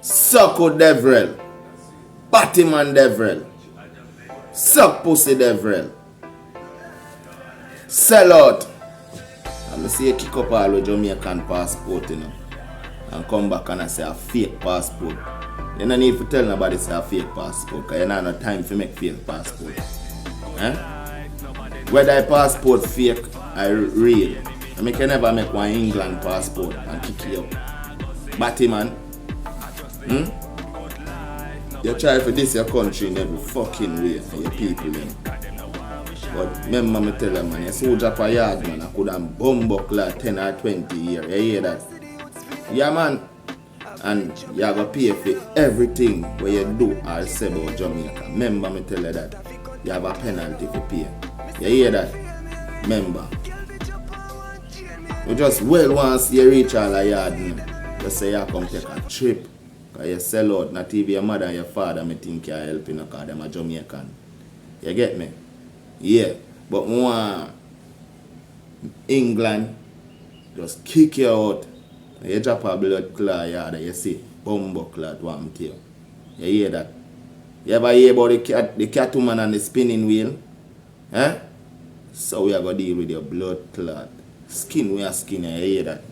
Sucko Deverel. Batman Deverel. Suck pussy Deverel. Sell out. I'm see you kick up all the Jamaican passport, you know. And come back and I say a fake passport. You don't need to tell nobody it's a fake passport, because you don't have no time to make fake passport. Eh? Whether a passport fake or real, I mean, can never make one England passport and kick you up. Batman, you try for this your country in every fucking way for your people, man. But remember me tell them, man, you soldier for yard, man, I could have bumbuckler 10 or 20 years. You hear that? Yeah, man. And you have to pay for everything where you do or say about Jamaica. Remember me tell you that. You have a penalty to pay. You hear that? Remember. You just once you reach all the yard, you say you come take a trip. Because you sell out, not even your mother and your father may think you're helping because they're Jamaican. You get me? Yeah. But more England just kick you out. You drop a blood clot yard, you see, bumbo clot one tail. You hear that? You ever hear about the cat woman and the spinning wheel? Eh? So we are going to deal with your blood clot. Skin we are skin, you hear that?